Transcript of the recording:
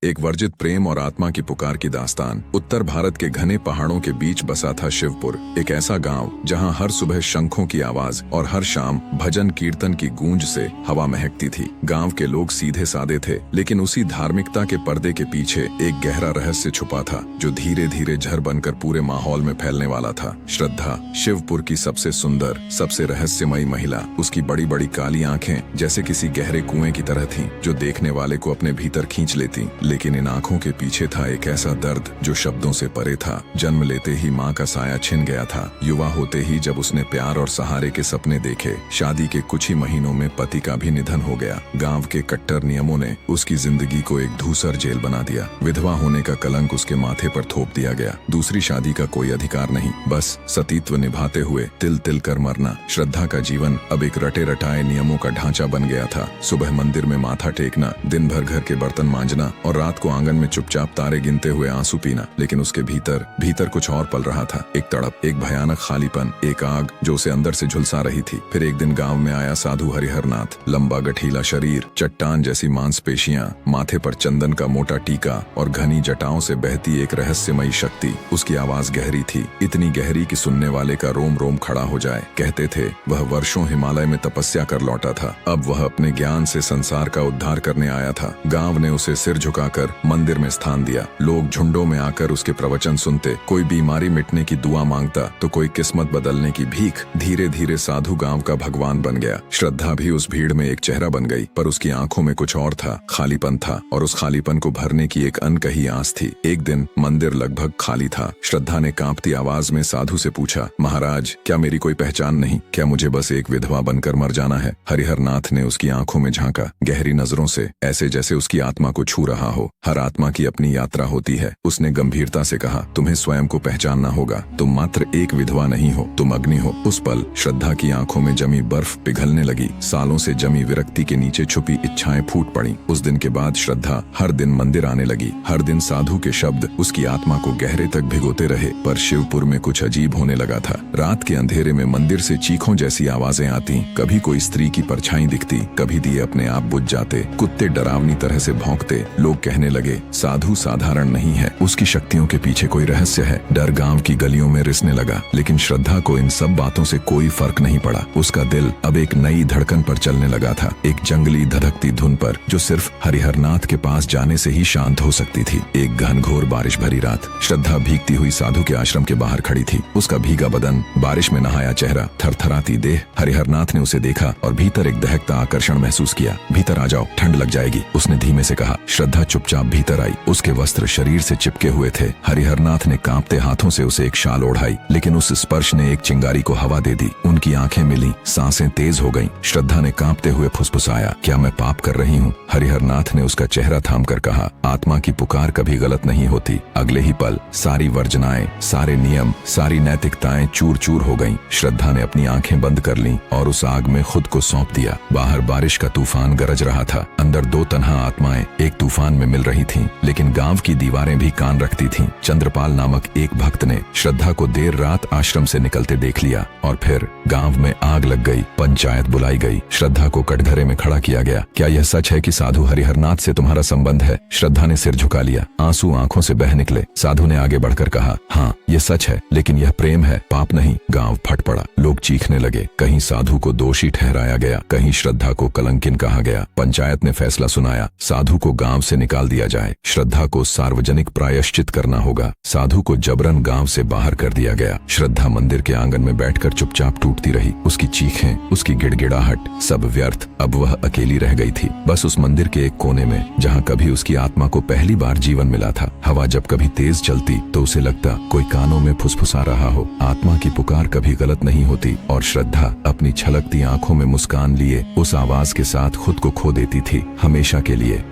एक वर्जित प्रेम और आत्मा की पुकार की दास्तान। उत्तर भारत के घने पहाड़ों के बीच बसा था शिवपुर, एक ऐसा गांव जहां हर सुबह शंखों की आवाज और हर शाम भजन कीर्तन की गूंज से हवा महकती थी। गांव के लोग सीधे सादे थे, लेकिन उसी धार्मिकता के पर्दे के पीछे एक गहरा रहस्य छुपा था, जो धीरे धीरे झर बनकर पूरे माहौल में फैलने वाला था। श्रद्धा, शिवपुर की सबसे सुंदर, सबसे रहस्यमयी महिला। उसकी बड़ी बड़ी काली आंखें जैसे किसी गहरे कुएं की तरह थीं, जो देखने वाले को अपने भीतर खींच लेती। लेकिन इन आंखों के पीछे था एक ऐसा दर्द जो शब्दों से परे था। जन्म लेते ही माँ का साया छिन गया था। युवा होते ही जब उसने प्यार और सहारे के सपने देखे, शादी के कुछ ही महीनों में पति का भी निधन हो गया। गांव के कट्टर नियमों ने उसकी जिंदगी को एक धूसर जेल बना दिया। विधवा होने का कलंक उसके माथे पर थोप दिया गया। दूसरी शादी का कोई अधिकार नहीं, बस सतीत्व निभाते हुए तिल तिल कर मरना। श्रद्धा का जीवन अब एक रटे रटाए नियमों का ढांचा बन गया था। सुबह मंदिर में माथा टेकना, दिन भर घर के बर्तन मांजना और रात को आंगन में चुपचाप तारे गिनते हुए आंसू पीना। लेकिन उसके भीतर कुछ और पल रहा था। एक तड़प, एक भयानक खालीपन, एक आग जो उसे अंदर से झुलसा रही थी। फिर एक दिन गांव में आया साधु हरिहरनाथ। लंबा गठीला शरीर, चट्टान जैसी मांसपेशियां, माथे पर चंदन का मोटा टीका और घनी जटाओं से बहती एक रहस्यमयी शक्ति। उसकी आवाज गहरी थी, इतनी गहरी कि सुनने वाले का रोम रोम खड़ा हो जाए। कहते थे वह वर्षों हिमालय में तपस्या कर लौटा था, अब वह अपने ज्ञान से संसार का उद्धार करने आया था। गांव ने उसे सिर झुकाकर मंदिर में स्थान दिया। लोग झुंडों में आकर उसके प्रवचन सुनते, कोई बीमारी मिटने की दुआ मांगता तो कोई किस्मत बदलने की भीख। धीरे धीरे साधु गांव का भगवान बन गया। श्रद्धा भी उस भीड़ में एक चेहरा बन गई, पर उसकी आंखों में कुछ और था, खालीपन था, और उस खालीपन को भरने की एक अनकही आस थी। एक दिन मंदिर लगभग खाली था। श्रद्धा ने कांपती आवाज में साधु से पूछा, महाराज, क्या मेरी कोई पहचान नहीं? क्या मुझे बस एक विधवा बनकर मर जाना है? हरिहरनाथ ने उसकी आंखों में झांका, गहरी नजरों से, ऐसे जैसे उसकी आत्मा को छू रहा हो। हर आत्मा की अपनी यात्रा होती है। उसने गंभीरता से कहा, तुम्हें स्वयं को पहचानना होगा। तुम मात्र एक विधवा नहीं हो, तुम अग्नि हो। उस पल श्रद्धा की आंखों में जमी बर्फ पिघलने लगी। सालों से जमी विरक्ति के नीचे छुपी इच्छाएं फूट पड़ी। उस दिन के बाद श्रद्धा हर दिन मंदिर आने लगी। हर दिन साधु के शब्द उसकी आत्मा को गहरे तक भिगोते रहे। पर शिवपुर में कुछ अजीब होने लगा था। रात के अंधेरे में मंदिर से चीखों जैसी आवाजें आती। कभी कोई स्त्री की परछाई दिखती, कभी दिए अपने आप बुझ जाते, कुत्ते डरावनी तरह से भौंकते। लोग कहने लगे, साधु साधारण नहीं है, उसकी शक्तियों के पीछे कोई रहस्य है। डर गांव की गलियों में रिसने लगा। लेकिन श्रद्धा को इन सब बातों से कोई फर्क नहीं पड़ा। उसका दिल अब एक नई धड़कन पर चलने लगा था, एक जंगली धधकती धुन पर, जो सिर्फ हरिहरनाथ के पास जाने से ही शांत हो सकती थी। एक घनघोर बारिश भरी रात, श्रद्धा भीगती हुई साधु के आश्रम के बाहर खड़ी थी। उसका भीगा बदन, बारिश में नहाया चेहरा, थरथराती देह। हरिहरनाथ ने उसे देखा और भीतर एक दहकता आकर्षण महसूस किया। भीतर आ जाओ, ठंड लग जाएगी, उसने धीमे से कहा। श्रद्धा चुपचाप भीतर आई। उसके वस्त्र शरीर से चिपके हुए थे। हरिहरनाथ ने कांपते हाथों से उसे एक शाल ओढ़ाई, लेकिन उस स्पर्श ने एक चिंगारी को हवा दे दी। उनकी आंखें मिली, सांसें तेज हो गईं। श्रद्धा ने कांपते हुए फुसफुसाया, क्या मैं पाप कर रही हूँ? हरिहरनाथ ने उसका चेहरा थामकर कहा, आत्मा की पुकार कभी गलत नहीं होती। अगले ही पल सारी वर्जनाएं, सारे नियम, सारी नैतिकताएं चूर चूर हो गईं। श्रद्धा ने अपनी आंखें बंद कर लीं और उस आग में खुद को सौंप दिया। बाहर बारिश का तूफान गरज रहा था। अंदर दो तन्हा आत्माएं एक तूफान में मिल रही थीं, लेकिन गांव की दीवारें भी कान रखती थीं। चंद्रपाल नामक एक भक्त ने श्रद्धा को देर रात आश्रम से निकलते देख लिया और फिर गांव में आग लग गई। पंचायत बुलाई गई। श्रद्धा को कटघरे में खड़ा किया गया। क्या यह सच है कि साधु हरिहरनाथ से तुम्हारा संबंध है? श्रद्धा ने सिर झुका लिया। आंसू आंखों से बह निकले। साधु ने आगे बढ़कर कहा, हाँ, यह सच है, लेकिन यह प्रेम है, पाप नहीं। गांव फट पड़ा। लोग चीखने लगे। कहीं साधु को दोषी ठहराया गया, कहीं श्रद्धा को कलंकिन कहा गया। पंचायत ने फैसला सुनाया, साधु को गांव से निकाल दिया जाए। श्रद्धा को सार्वजनिक प्रायश्चित करना होगा। साधु को जबरन गांव से बाहर कर दिया गया। श्रद्धा मंदिर के आंगन में बैठकर चुपचाप टूटती रही। उसकी चीखें, उसकी गिड़गिड़ाहट, सब व्यर्थ। अब वह अकेली रह गई थी, बस उस मंदिर के एक कोने में, जहां कभी उसकी आत्मा को पहली बार जीवन मिला था। हवा जब कभी तेज चलती तो उसे लगता कोई कानों में फुसफुसा रहा हो। आत्मा की पुकार कभी गलत नहीं होती, और श्रद्धा अपनी छलकती आंखों में मुस्कान लिए उस आवाज के साथ खुद को खो देती थी, हमेशा के लिए।